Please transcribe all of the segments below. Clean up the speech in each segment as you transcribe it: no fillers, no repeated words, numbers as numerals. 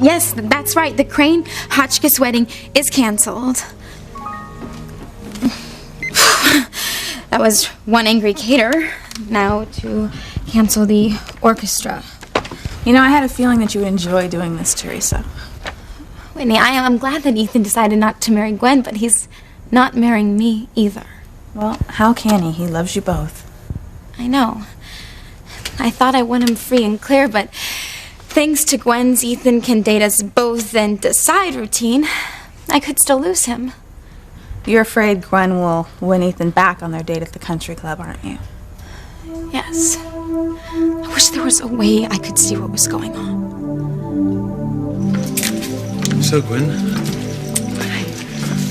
Yes, that's right. The Crane-Hotchkiss wedding is canceled. That was one angry caterer. Now to cancel the orchestra. You know, I had a feeling that you would enjoy doing this, Teresa. Whitney, I'm glad that Ethan decided not to marry Gwen, but he's not marrying me either. Well, how can he? He loves you both. I know. I thought I won him free and clear, but thanks to Gwen's Ethan can date us both and decide routine, I could still lose him. You're afraid Gwen will win Ethan back on their date at the country club, aren't you? Yes. I wish there was a way I could see what was going on. So, Gwen,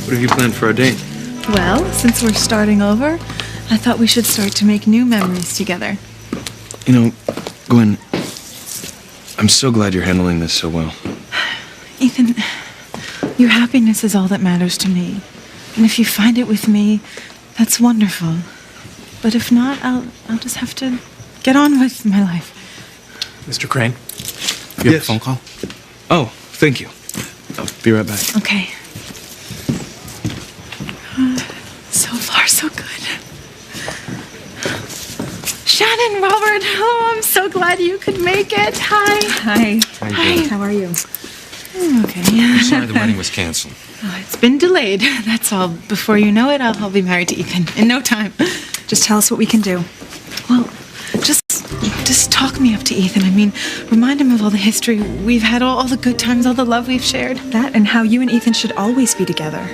what have you planned for our date? Well, since we're starting over, I thought we should start to make new memories together. You know, Gwen, I'm so glad you're handling this so well. Ethan, your happiness is all that matters to me. And if you find it with me, that's wonderful. But if not, I'll just have to get on with my life. Mr. Crane, you have a phone call? Oh, thank you. I'll be right back. Okay. So far, so good. Shannon, Robert, oh, I'm so glad you could make it. Hi. Hi. Hi. How are you? Okay. I'm sorry the wedding was canceled. Oh, it's been delayed, that's all. Before you know it, I'll be married to Ethan in no time. Just tell us what we can do. Well, just talk me up to Ethan. I mean, remind him of all the history we've had, all the good times, all the love we've shared. That and how you and Ethan should always be together.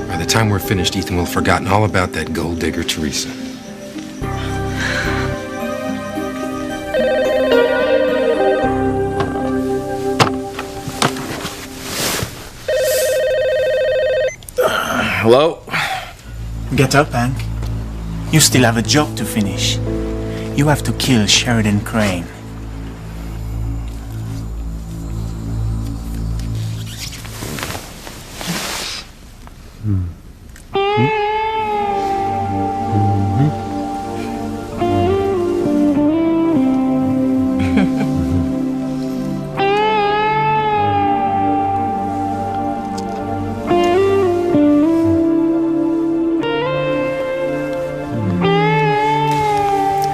By the time we're finished, Ethan will have forgotten all about that gold digger, Teresa. Hello? Get up, Hank. You still have a job to finish. You have to kill Sheridan Crane.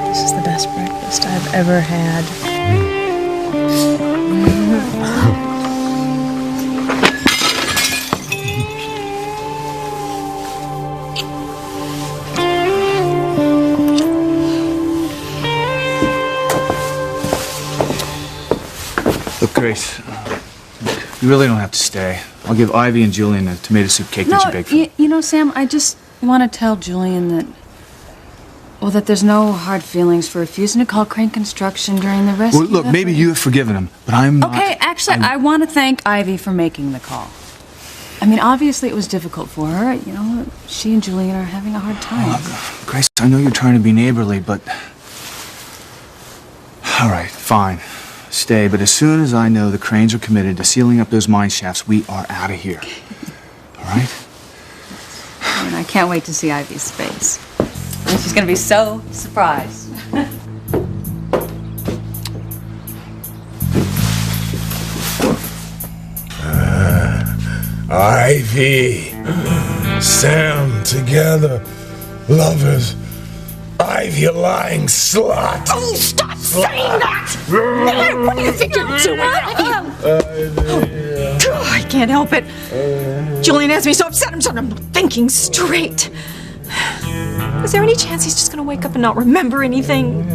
This is the best breakfast I've ever had. Look, Grace, you really don't have to stay. I'll give Ivy and Julian the tomato soup cake that you baked for them. You know, Sam, I just want to tell Julian that, well, that there's no hard feelings for refusing to call Crane Construction during the rescue. Well, look, maybe you have forgiven him, but I'm not. Okay, actually, I want to thank Ivy for making the call. I mean, obviously it was difficult for her. You know, she and Julian are having a hard time. Look, Grace, I know you're trying to be neighborly, but... All right, fine. Stay, but as soon as I know the Cranes are committed to sealing up those mine shafts, we are out of here. All right? And I can't wait to see Ivy's face. She's going to be so surprised. Ivy, Sam together, lovers. Ivy, you lying slut. Oh, stop saying that! What do you think you're doing? I can't help it. Julian has me so upset I'm not thinking straight. Is there any chance he's just gonna wake up and not remember anything?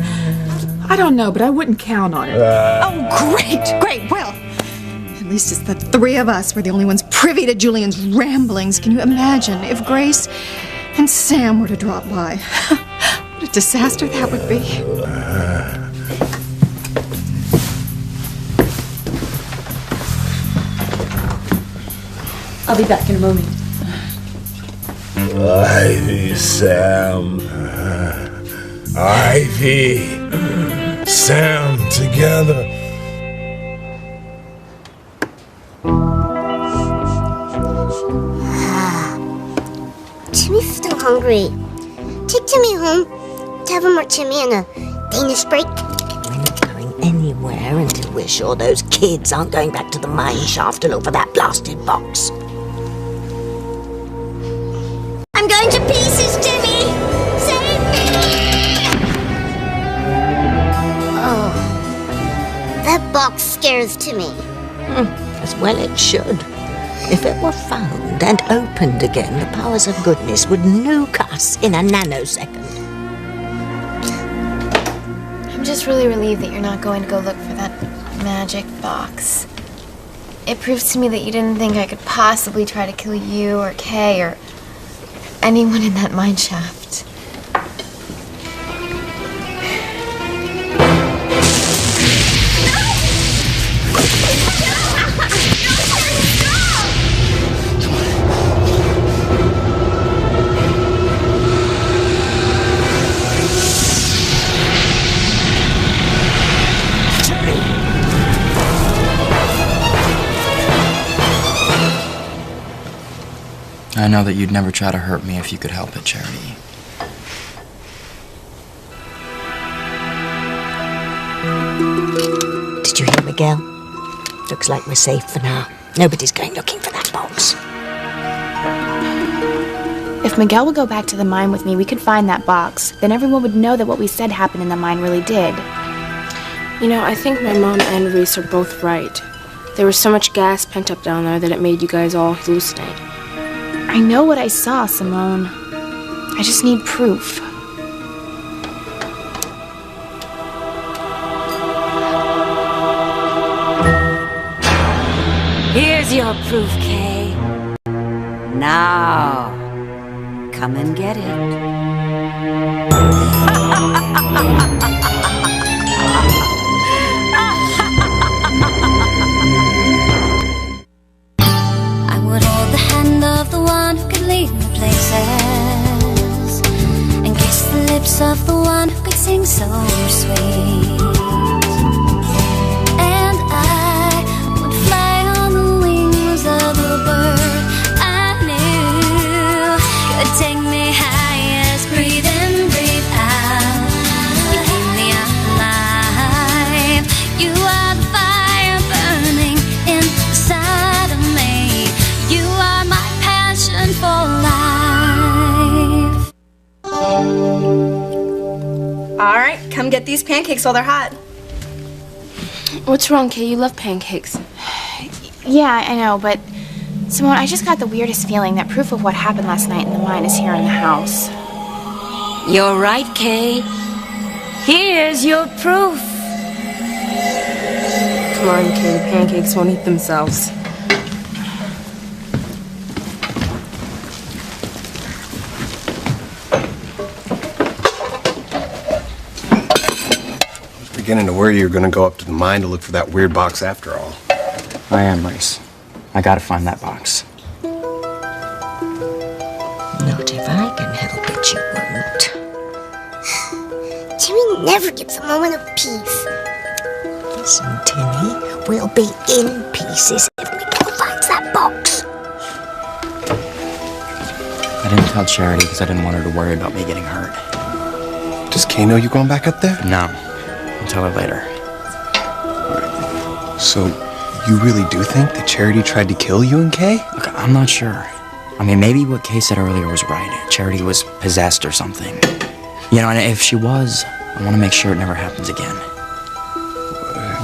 I don't know, but I wouldn't count on it. Oh, great. Well, at least it's the three of us. We're the only ones privy to Julian's ramblings. Can you imagine if Grace and Sam were to drop by? What a disaster that would be. I'll be back in a moment. Ivy, Sam. Ivy, Sam together. Timmy's still hungry. Take Timmy home. To have him or Timmy on a Danish break. I'm not going anywhere until we're sure those kids aren't going back to the mine shaft to look for that blasted box. I'm going to pieces, Jimmy! Save me! Oh. That box scares Timmy. As well it should. If it were found and opened again, the powers of goodness would nuke us in a nanosecond. I'm just really relieved that you're not going to go look for that magic box. It proves to me that you didn't think I could possibly try to kill you or Kay or anyone in that mine shaft. I know that you'd never try to hurt me if you could help it, Charity. Did you hear, Miguel? Looks like we're safe for now. Nobody's going looking for that box. If Miguel would go back to the mine with me, we could find that box. Then everyone would know that what we said happened in the mine really did. You know, I think my mom and Reese are both right. There was so much gas pent up down there that it made you guys all hallucinate. I know what I saw, Simone. I just need proof. Here's your proof, Kay. Now, come and get it. I would hold the hand of the one who could lead me places, and kiss the lips of the one who could sing so sweet. And I would fly on the wings of a bird I knew could take me highest. Breathe in, breathe out. You keep me alive. You are the fire burning inside of me. You are my passion for life. All right, come get these pancakes while they're hot. What's wrong, Kay? You love pancakes. Yeah, I know, but Simone, I just got the weirdest feeling that proof of what happened last night in the mine is here in the house. You're right, Kay. Here's your proof. Come on, Kay. The pancakes won't eat themselves. Beginning to worry you're gonna go up to the mine to look for that weird box after all. I am, Reese. I gotta find that box. Not if I can help it, you won't. Timmy never gives a moment of peace. Listen, Timmy, we'll be in pieces if Miguel finds that box. I didn't tell Charity because I didn't want her to worry about me getting hurt. Does Kay know you're going back up there? No. I'll tell her later. So, you really do think that Charity tried to kill you and Kay? Look, I'm not sure. I mean, maybe what Kay said earlier was right. Charity was possessed or something. You know, and if she was, I want to make sure it never happens again.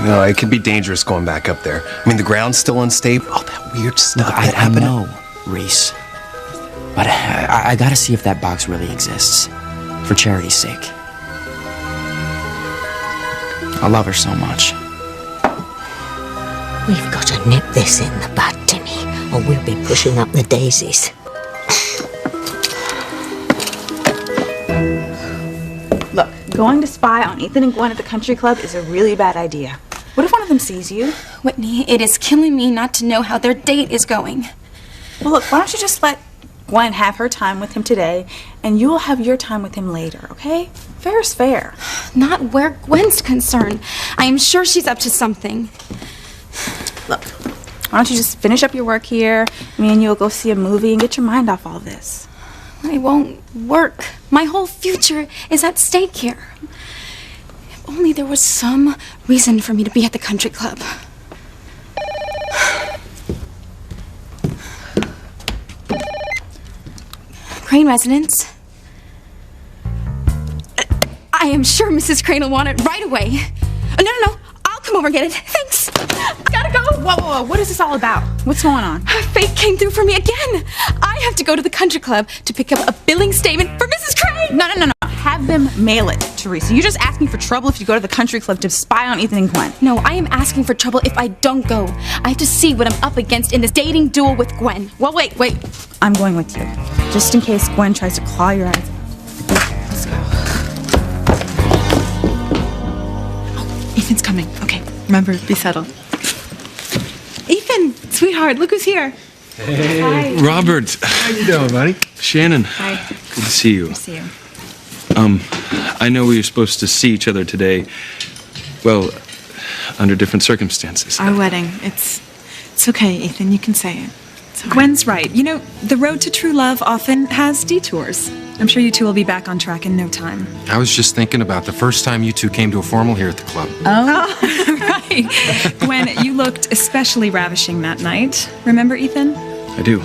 No, it could be dangerous going back up there. I mean, the ground's still unstable. All that weird stuff Look, that I happened. know, Reese. But I gotta see if that box really exists. For Charity's sake. I love her so much. We've got to nip this in the bud, Timmy, or we'll be pushing up the daisies. Look, going to spy on Ethan and Gwen at the country club is a really bad idea. What if one of them sees you? Whitney, it is killing me not to know how their date is going. Well, look, why don't you just let Gwen have her time with him today, and you will have your time with him later, okay? Fair is fair. Not where Gwen's concerned. I am sure she's up to something. Look, why don't you just finish up your work here? Me and you will go see a movie and get your mind off all this. It won't work. My whole future is at stake here. only there was some reason for me to be at the country club. Crane residence. I am sure Mrs. Crane will want it right away. No. I'll come over and get it. Thanks. I gotta go. Whoa. What is this all about? What's going on? Fate came through for me again. I have to go to the country club to pick up a billing statement for Mrs. Crane. No. Have them mail it, Teresa. You're just asking for trouble if you go to the country club to spy on Ethan and Gwen. No, I am asking for trouble if I don't go. I have to see what I'm up against in this dating duel with Gwen. Well, wait. I'm going with you. Just in case Gwen tries to claw your eyes out. Let's go. Oh, Ethan's coming. Okay, remember, be subtle. Ethan, sweetheart, look who's here. Hey, Hi. Robert. How you doing, buddy? Shannon. Hi. Good to see you. Good to see you. I know we were supposed to see each other today. Well, under different circumstances. Our wedding. It's okay, Ethan. You can say it. Gwen's right. You know, the road to true love often has detours. I'm sure you two will be back on track in no time. I was just thinking about the first time you two came to a formal here at the club. Oh, right. Gwen, you looked especially ravishing that night. Remember, Ethan? I do.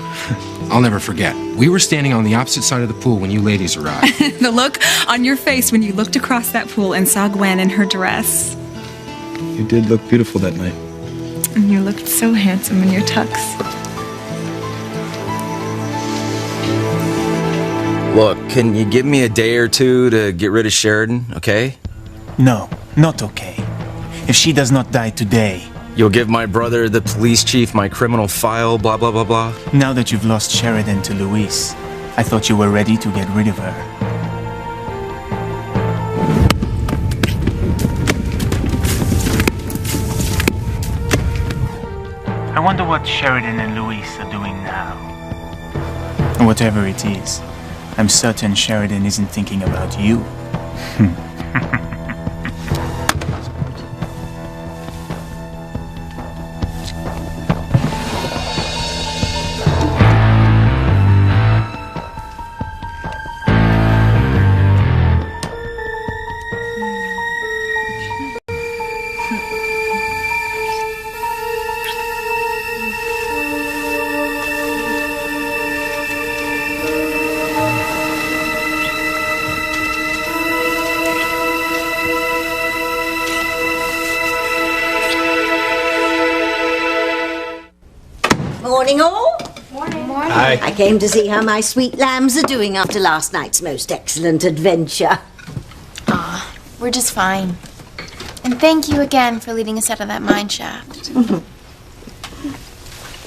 I'll never forget. We were standing on the opposite side of the pool when you ladies arrived. The look on your face when you looked across that pool and saw Gwen in her dress. You did look beautiful that night. And you looked so handsome in your tux. Look, can you give me a day or two to get rid of Sheridan, okay? No, not okay. If she does not die today... You'll give my brother, the police chief, my criminal file, blah, blah, blah, blah? Now that you've lost Sheridan to Louise, I thought you were ready to get rid of her. I wonder what Sheridan and Louise are doing now. Whatever it is, I'm certain Sheridan isn't thinking about you. Morning, all. Morning. Hi. I came to see how my sweet lambs are doing after last night's most excellent adventure. We're just fine. And thank you again for leading us out of that mine shaft.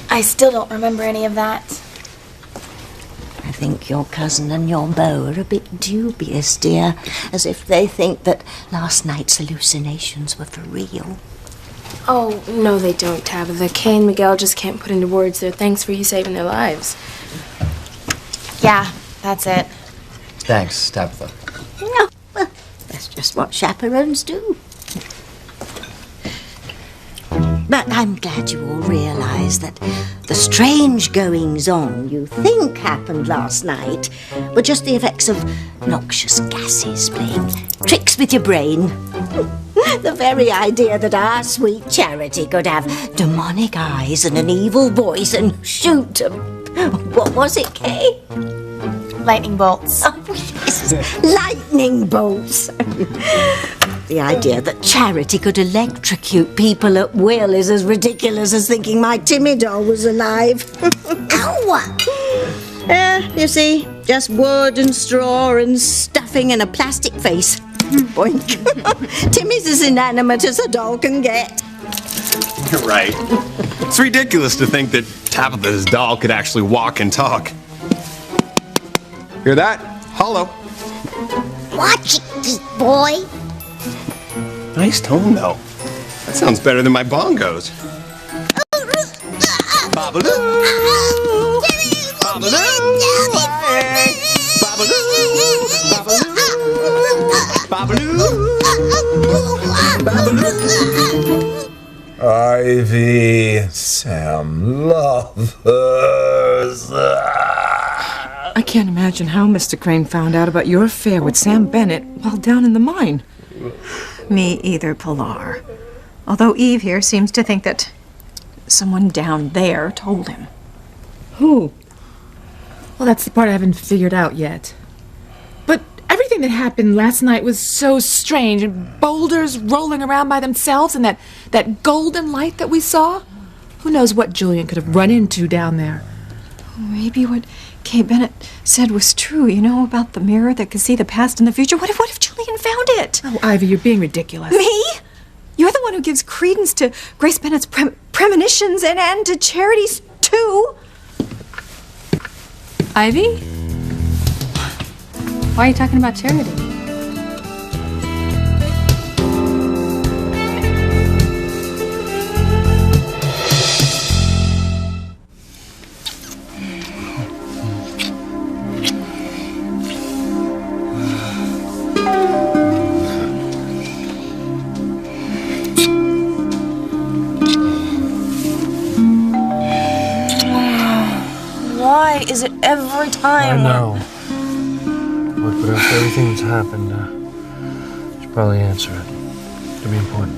I still don't remember any of that. I think your cousin and your beau are a bit dubious, dear, as if they think that last night's hallucinations were for real. Oh, no, they don't, Tabitha. Kay and Miguel just can't put into words their thanks for you saving their lives. Yeah, that's it. Thanks, Tabitha. No, well, that's just what chaperones do. But I'm glad you all realise that the strange goings-on you think happened last night were just the effects of noxious gases playing tricks with your brain. The very idea that our sweet Charity could have demonic eyes and an evil voice and shoot what was it, Kay? Lightning bolts. Oh, yes, lightning bolts. The idea that Charity could electrocute people at will is as ridiculous as thinking my Timmy doll was alive. Ow! You see, just wood and straw and stuffing and a plastic face. Boink. Timmy's as inanimate as a doll can get. You're right. It's ridiculous to think that Tabitha's doll could actually walk and talk. Hear that? Hollow. Watch it, boy. Nice tone, though. That sounds better than my bongos. Babaloo! Babaloo! Babaloo! Babaloo! Ivy, Sam, lovers. I can't imagine how Mr. Crane found out about your affair with Sam Bennett while down in the mine. Me either, Pilar. Although Eve here seems to think that someone down there told him. Who? Well, that's the part I haven't figured out yet. But everything that happened last night was so strange. And boulders rolling around by themselves and that golden light that we saw. Who knows what Julian could have run into down there? Maybe what Kay Bennett said was true, you know, about the mirror that could see the past and the future. What if Julian found it? Oh, Ivy, you're being ridiculous. Me? You're the one who gives credence to Grace Bennett's premonitions and to Charity's, too. Ivy? Why are you talking about Charity? Why is it every time? I know. Look, but after everything that's happened, you should probably answer it. It'll be important.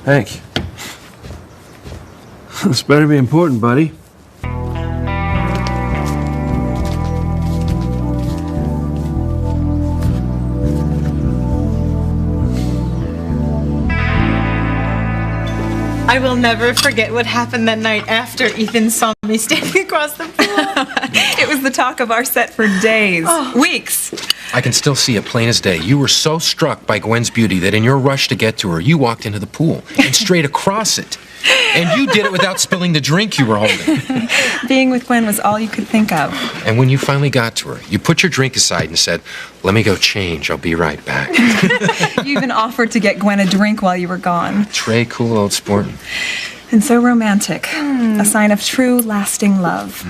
Hank. This better be important, buddy. I will never forget what happened that night after Ethan saw me standing across the pool. It was the talk of our set for days, weeks. I can still see it plain as day. You were so struck by Gwen's beauty that in your rush to get to her, you walked into the pool and straight across it. And you did it without spilling the drink you were holding. Being with Gwen was all you could think of. And when you finally got to her, you put your drink aside and said, "Let me go change. I'll be right back." You even offered to get Gwen a drink while you were gone. Trey, cool old sportin'. And so romantic. A sign of true, lasting love.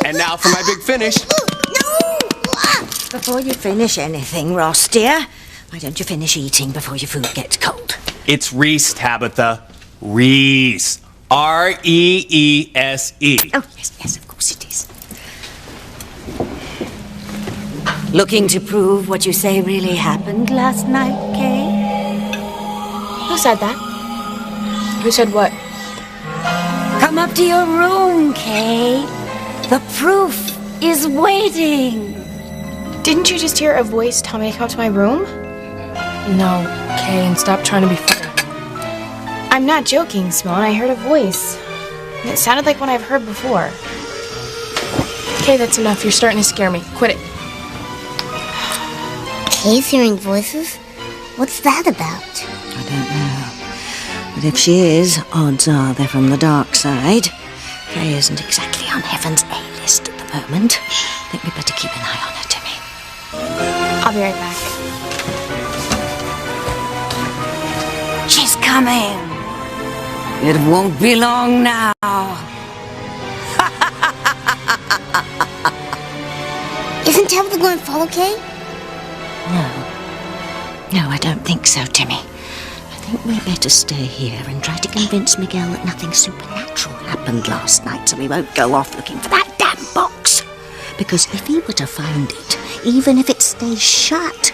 And now for my big finish. Before you finish anything, Ross, dear, why don't you finish eating before your food gets cold? It's Reese, Tabitha. Reese. R-E-E-S-E. Oh, yes, of course it is. Looking to prove what you say really happened last night, Kay? Who said that? Who said what? Come up to your room, Kay. The proof is waiting. Didn't you just hear a voice tell me to come up to my room? No, Kay, and stop trying to be funny. I'm not joking, Simone. I heard a voice. And it sounded like one I've heard before. Kay, that's enough. You're starting to scare me. Quit it. Kay's hearing voices? What's that about? I don't know. But if she is, odds are they're from the dark side. Kay isn't exactly on Heaven's A-list at the moment. I think we better keep an eye on her, Timmy. I'll be right back. She's coming. It won't be long now. Isn't Tabitha going to follow Kay? No, I don't think so, Timmy. I think we'd better stay here and try to convince Miguel that nothing supernatural happened last night, so we won't go off looking for that damn box. Because if he were to find it, even if it stays shut,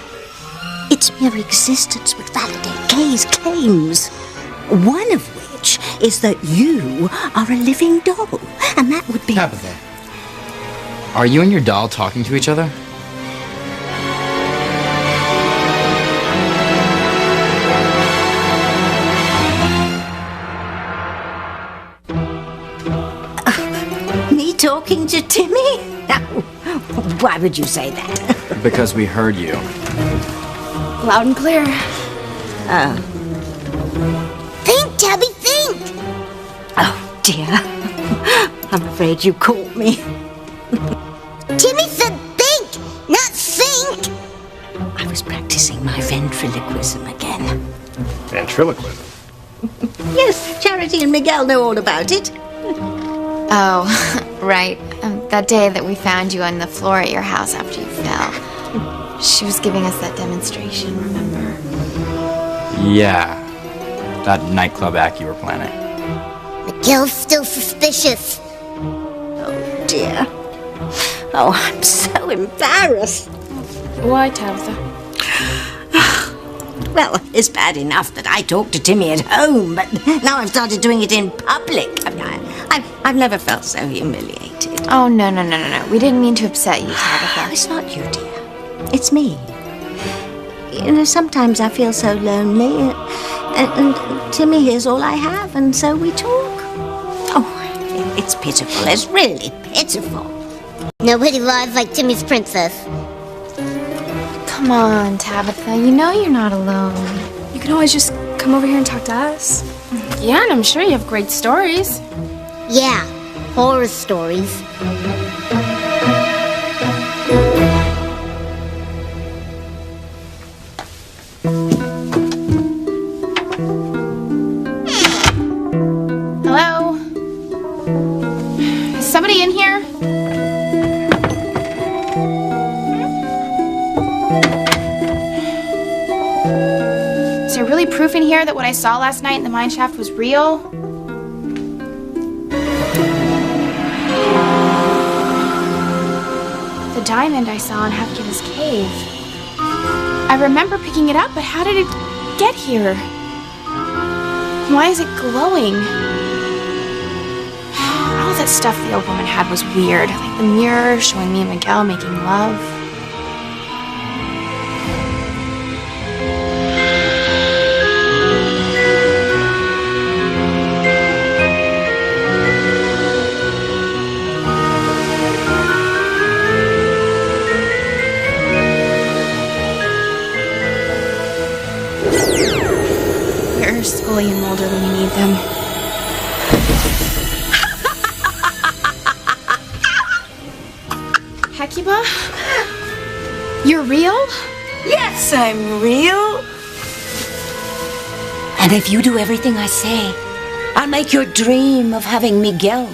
its mere existence would validate Kay's claims. One of which is that you are a living doll, and that would be... Tabitha, are you and your doll talking to each other? Me talking to Timmy? Why would you say that? Because we heard you. Loud and clear. Think dear. I'm afraid you caught me. Timmy said think, not think. I was practicing my ventriloquism again. Ventriloquism? Yes, Charity and Miguel know all about it. Oh, right. That day that we found you on the floor at your house after you fell. She was giving us that demonstration, remember? Yeah. That nightclub act you were planning. Miguel's still suspicious. Oh, dear. Oh, I'm so embarrassed. Why, Tabitha? Well, it's bad enough that I talk to Timmy at home, but now I've started doing it in public. I've never felt so humiliated. Oh, no. We didn't mean to upset you, Tabitha. It's not you, dear. It's me. You know, sometimes I feel so lonely, and Timmy is all I have, and so we talk. Oh, it's pitiful. It's really pitiful. Nobody lies like Timmy's princess. Come on, Tabitha. You know you're not alone. You can always just come over here and talk to us. Yeah, and I'm sure you have great stories. Yeah, horror stories. Hello? Is somebody in here? Is there really proof in here that what I saw last night in the mine shaft was real? The diamond I saw in Hefkin's cave. I remember picking it up, but how did it get here? Why is it glowing? All that stuff the old woman had was weird, like the mirror showing me and Miguel making love. Where's Scully and Mulder when you need them? Hecuba? You're real? Yes, I'm real. And if you do everything I say, I'll make your dream of having Miguel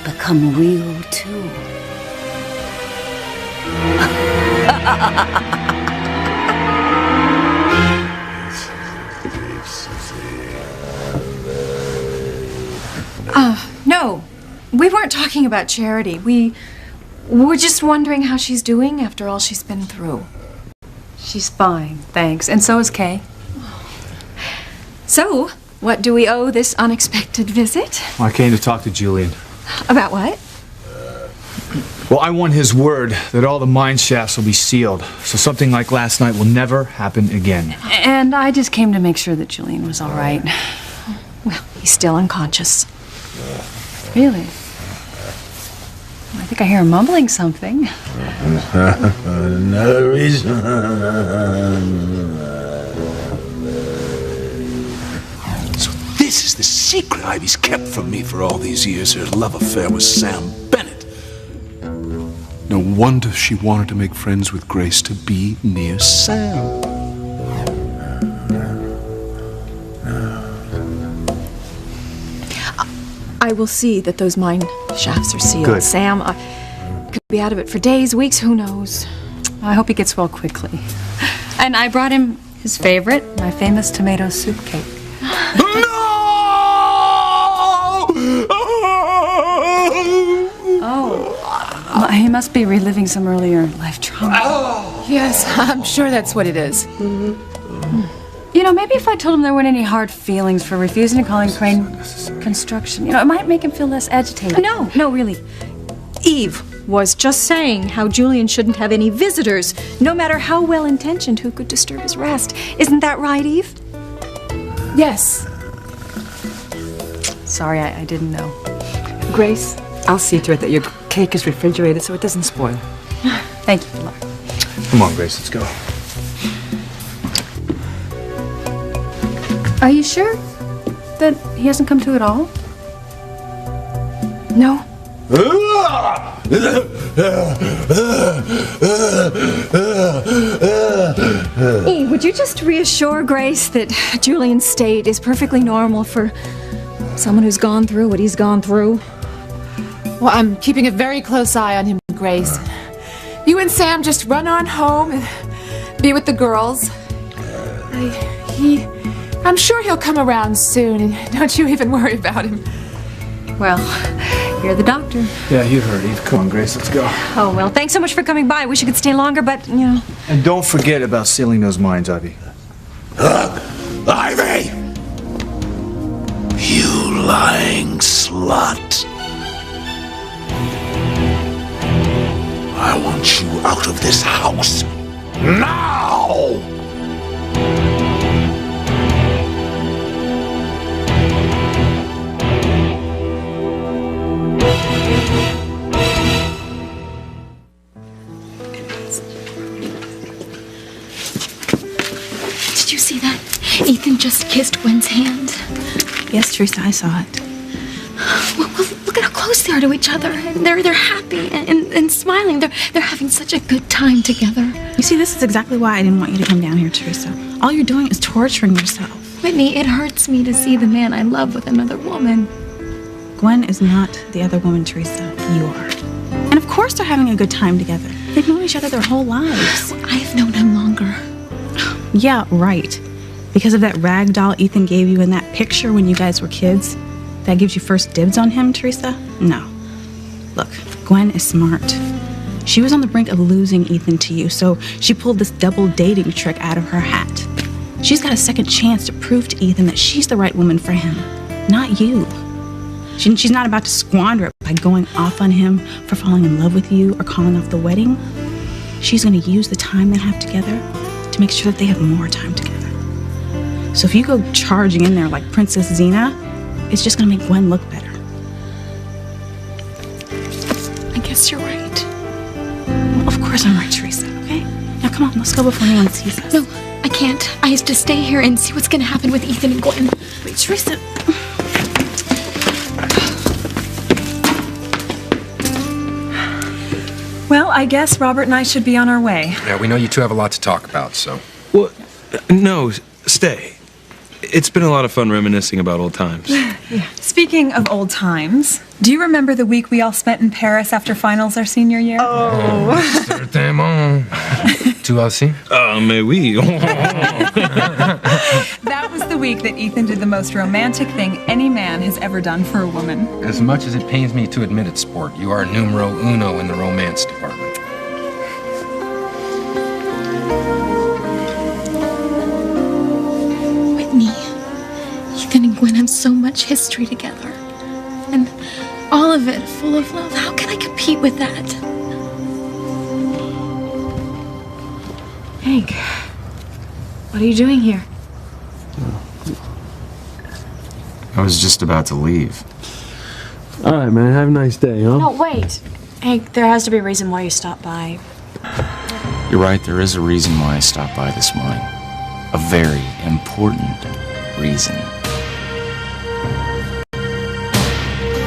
become real too. No, we weren't talking about Charity. We were just wondering how she's doing after all she's been through. She's fine, thanks. And so is Kay. So, what do we owe this unexpected visit? I came to talk to Julian. About what? Well, I want his word that all the mine shafts will be sealed, so something like last night will never happen again. And I just came to make sure that Julian was all right. Well, he's still unconscious. Really? I think I hear him mumbling something. Another reason. So this is the secret Ivy's kept from me for all these years, her love affair with Sam Bennett. No wonder she wanted to make friends with Grace to be near Sam. I will see that those mine shafts are sealed. Good. Sam, could be out of it for days, weeks, who knows? I hope he gets well quickly. And I brought him his favorite, my famous tomato soup cake. Oh, he must be reliving some earlier life trauma. Yes, I'm sure that's what it is. You know, maybe if I told him there weren't any hard feelings for refusing to call in Crane Construction, it might make him feel less agitated. No, really. Eve was just saying how Julian shouldn't have any visitors, no matter how well-intentioned, who could disturb his rest. Isn't that right, Eve? Yes. Sorry, I didn't know. Grace, I'll see to it that your cake is refrigerated so it doesn't spoil. Thank you, Laura. Come on, Grace, let's go. Are you sure that he hasn't come to at all? No? E, would you just reassure Grace that Julian's state is perfectly normal for someone who's gone through what he's gone through? Well, I'm keeping a very close eye on him, Grace. You and Sam just run on home and be with the girls. I'm sure he'll come around soon, and don't you even worry about him. Well, you're the doctor. Yeah, you heard Eve. Come on, Grace, let's go. Oh, well, thanks so much for coming by. Wish you could stay longer, but, you know. And don't forget about sealing those mines, Ivy. Ivy! You lying slut. I want you out of this house. Now! Did you see that? Ethan just kissed Gwen's hand. Yes, Teresa, I saw it. Well, look at how close they are to each other. And they're happy and smiling. They're having such a good time together. You see, this is exactly why I didn't want you to come down here, Teresa. All you're doing is torturing yourself. Whitney, it hurts me to see the man I love with another woman. Gwen is not the other woman, Teresa. You are. And of course they're having a good time together. They've known each other their whole lives. I've known him longer. Yeah, right. Because of that rag doll Ethan gave you in that picture when you guys were kids, that gives you first dibs on him, Teresa? No. Look, Gwen is smart. She was on the brink of losing Ethan to you, so she pulled this double dating trick out of her hat. She's got a second chance to prove to Ethan that she's the right woman for him, not you. She's not about to squander it by going off on him for falling in love with you or calling off the wedding. She's going to use the time they have together to make sure that they have more time together. So if you go charging in there like Princess Xena, it's just going to make Gwen look better. I guess you're right. Well, of course I'm right, Teresa, okay? Now come on, let's go before anyone sees us. No, I can't. I have to stay here and see what's going to happen with Ethan and Gwen. Wait, Teresa. Well, I guess Robert and I should be on our way. Yeah, we know you two have a lot to talk about, so. Well, no, stay. It's been a lot of fun reminiscing about old times. Yeah. Speaking of old times, do you remember the week we all spent in Paris after finals our senior year? Oh, certainement. Tu aussi? Mais oui. That was the week that Ethan did the most romantic thing any man has ever done for a woman. As much as it pains me to admit it, Sport, you are numero uno in the romance department. Ethan and Gwen have so much history together. And all of it full of love. How can I compete with that? Hank, what are you doing here? I was just about to leave. All right, man. Have a nice day, huh? No, wait. Hank, there has to be a reason why you stopped by. You're right, there is a reason why I stopped by this morning. A very important reason.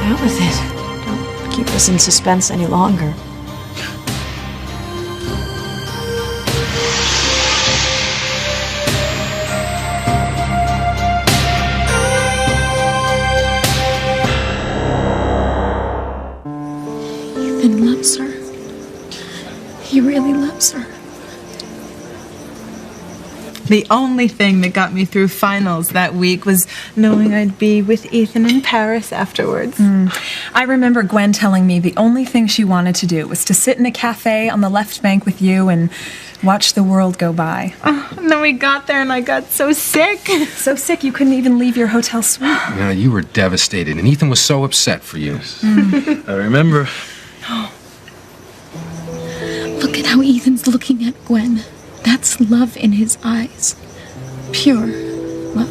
Out with it. Don't keep us in suspense any longer. Ethan loves her. He really loves her. The only thing that got me through finals that week was knowing I'd be with Ethan in Paris afterwards. I remember Gwen telling me the only thing she wanted to do was to sit in a cafe on the left bank with you and watch the world go by. Oh, and then we got there and I got so sick. So sick you couldn't even leave your hotel suite. Yeah, you were devastated, and Ethan was so upset for you. I remember. Look at how Ethan's looking at Gwen. That's love in his eyes. Pure love.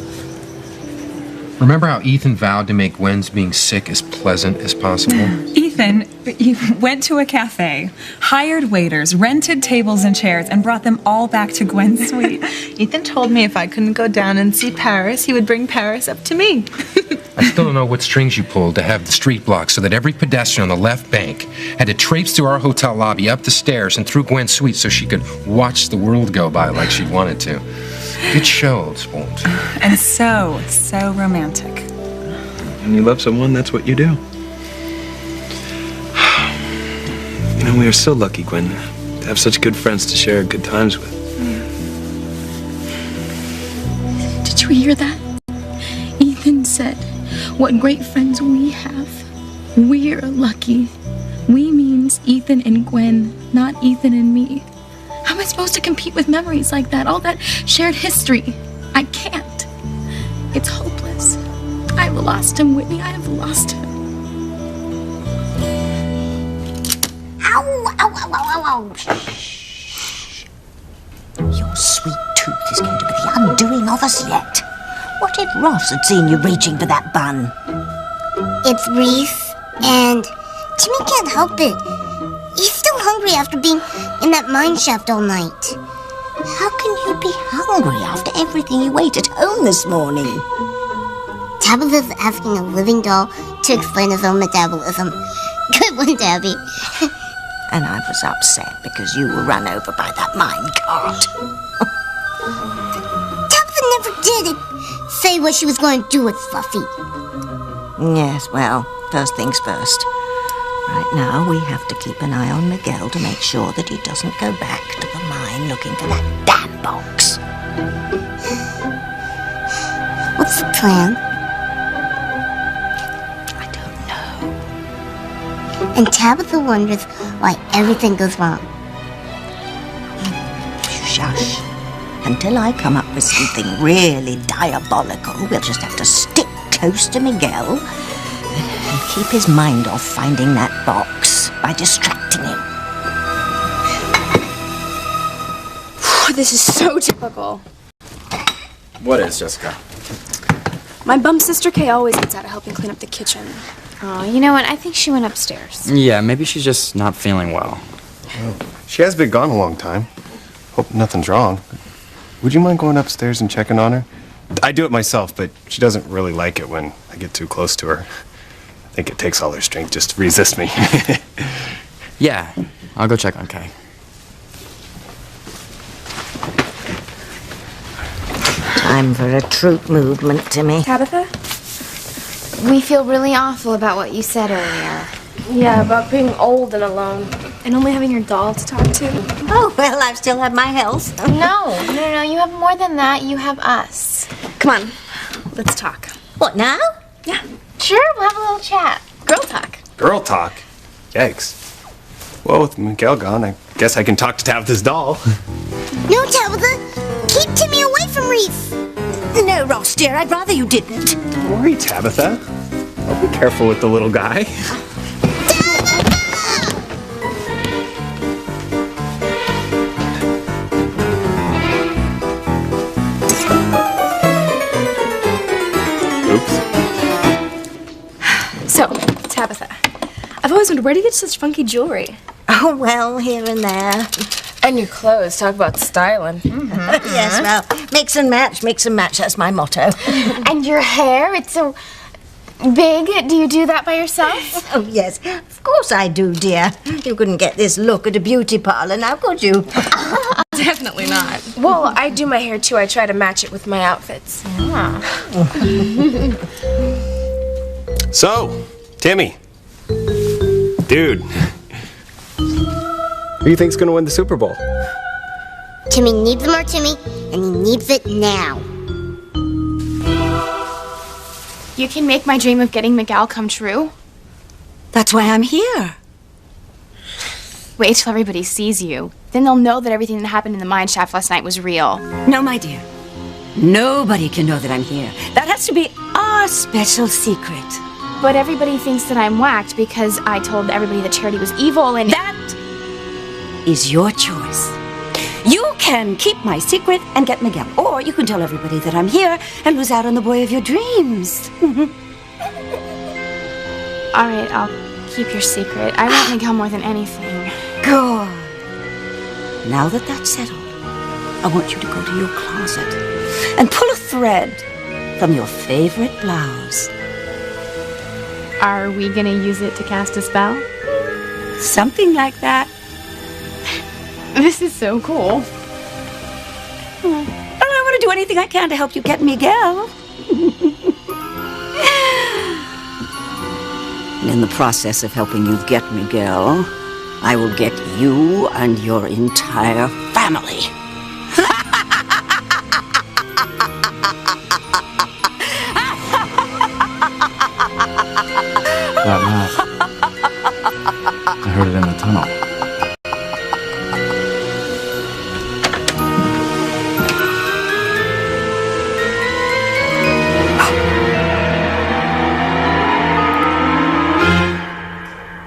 Remember how Ethan vowed to make Gwen's being sick as pleasant as possible? Ethan Ethan, you went to a cafe, hired waiters, rented tables and chairs, and brought them all back to Gwen's suite. Ethan told me if I couldn't go down and see Paris, he would bring Paris up to me. I still don't know what strings you pulled to have the street blocked so that every pedestrian on the left bank had to traipse through our hotel lobby, up the stairs, and through Gwen's suite so she could watch the world go by like she wanted to. Good show, old sport. And so romantic. When you love someone, that's what you do. You know, we are so lucky, Gwen, to have such good friends to share good times with. Did you hear that? Ethan said, what great friends we have. We're lucky. We means Ethan and Gwen, not Ethan and me. How am I supposed to compete with memories like that? All that shared history. I can't. It's hopeless. I've lost him, Whitney. I have lost him. Ow, ow, ow, ow, ow, ow. Shh. Your sweet tooth is going to be the undoing of us yet. What if Ross had seen you reaching for that bun? It's Reese, and Timmy can't help it. He's still hungry after being in that mine shaft all night. How can you be hungry after everything you ate at home this morning? Tabitha's asking a living doll to explain his own metabolism. Good one, Tabby. And I was upset because you were run over by that mine cart. Tabitha never did say what she was going to do with Fluffy. Yes, well, first things first. Right now, we have to keep an eye on Miguel to make sure that he doesn't go back to the mine looking for that damn box. What's the plan? I don't know. And Tabitha wonders why everything goes wrong. Shush. Until I come up with something really diabolical, we'll just have to stick close to Miguel and keep his mind off finding that box by distracting him. This is so typical. What is, Jessica? My bum sister Kay always gets out of helping clean up the kitchen. Oh, you know what? I think she went upstairs. Yeah, maybe she's just not feeling well. She has been gone a long time. Hope nothing's wrong. Would you mind going upstairs and checking on her? I do it myself, but she doesn't really like it when I get too close to her. I think it takes all her strength just to resist me. Yeah, I'll go check on Kay. Time for a troop movement, Timmy. Tabitha? We feel really awful about what you said earlier. Yeah, about being old and alone. And only having your doll to talk to. Oh, well, I still have my health. No, you have more than that. You have us. Come on, let's talk. What, now? Yeah. Sure, we'll have a little chat. Girl talk. Girl talk? Yikes. Well, with Miguel gone, I guess I can talk to Tabitha's doll. No, Tabitha! Keep Timmy away from Reese! No, Ross, dear, I'd rather you didn't. Don't worry, Tabitha. I'll be careful with the little guy. So, Tabitha, I've always wondered, where do you get such funky jewelry? Oh, well, here and there. And new clothes. Talk about styling. Yes, well, mix and match, that's my motto. And your hair, it's so big. Do you do that by yourself? Oh, yes, of course I do, dear. You couldn't get this look at a beauty parlor now, could you? Definitely not. Well, I do my hair too. I try to match it with my outfits. So, Timmy. Dude. Who do you think's gonna win the Super Bowl? Timmy needs more Timmy, and he needs it now. You can make my dream of getting Miguel come true. That's why I'm here. Wait till everybody sees you. Then they'll know that everything that happened in the mine shaft last night was real. No, my dear. Nobody can know that I'm here. That has to be our special secret. But everybody thinks that I'm whacked because I told everybody that Charity was evil and... That is your choice. You can keep my secret and get Miguel. Or you can tell everybody that I'm here and lose out on the boy of your dreams. All right, keep your secret. I want Miguel more than anything. Good. Now that that's settled, I want you to go to your closet and pull a thread from your favorite blouse. Are we gonna use it to cast a spell? Something like that. This is so cool. And I want to do anything I can to help you get Miguel. And in the process of helping you get Miguel, I will get you and your entire family. That laugh. I heard it in the tunnel.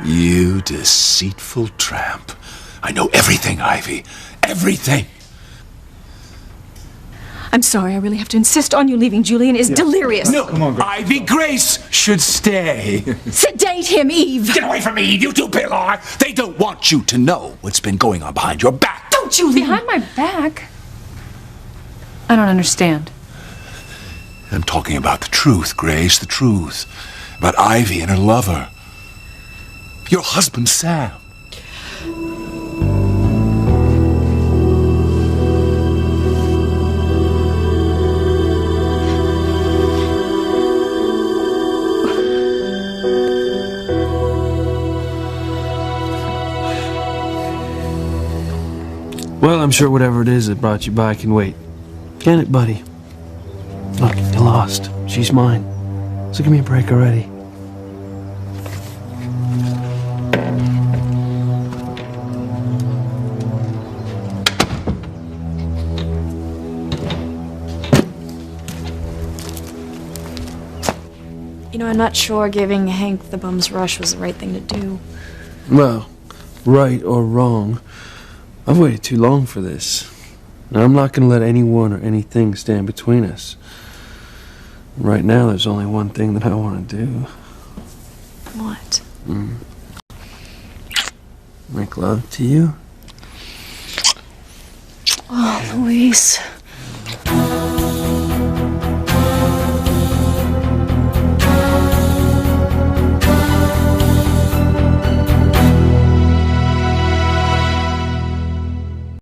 You deceitful tramp. I know everything, Ivy. Everything. I'm sorry, I really have to insist on you leaving. Julian is delirious. No, come on, Grace. Ivy, Grace should stay. Sedate him, Eve. Get away from me, you two pillar. They don't want you to know what's been going on behind your back. Don't you Behind my back? I don't understand. I'm talking about the truth, Grace, the truth. About Ivy and her lover. Your husband, Sam. Well, I'm sure whatever it is that brought you by can wait. Can it, buddy? Look, you lost. She's mine. So give me a break already. You know, I'm not sure giving Hank the bum's rush was the right thing to do. Well, right or wrong, I've waited too long for this. Now, I'm not going to let anyone or anything stand between us. Right now, there's only one thing that I want to do. What? Make love to you. Oh, Luis.